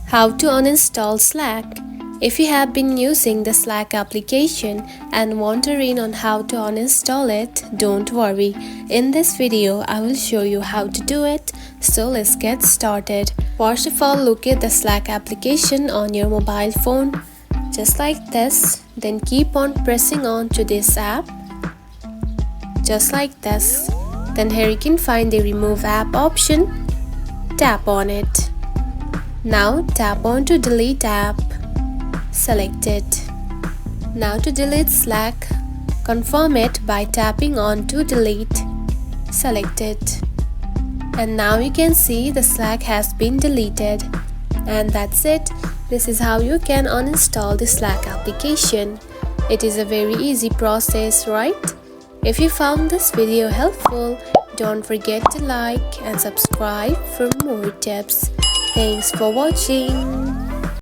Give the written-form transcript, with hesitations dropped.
How to uninstall Slack. If you have been using the Slack application and wondering on how to uninstall it, don't worry. In this video, I will show you how to do it. So let's get started. First of all, look at the Slack application on your mobile phone. Just like this. Then keep on pressing on to this app. Just like this. Then here you can find the remove app option. Tap on it. Now tap on to delete app. Select it. Now to delete Slack, confirm it by tapping on to delete. Select it. And now you can see the Slack has been deleted. And that's it. This is how you can uninstall the Slack application. It is a very easy process, right? If you found this video helpful, don't forget to like and subscribe for more tips. Thanks for watching.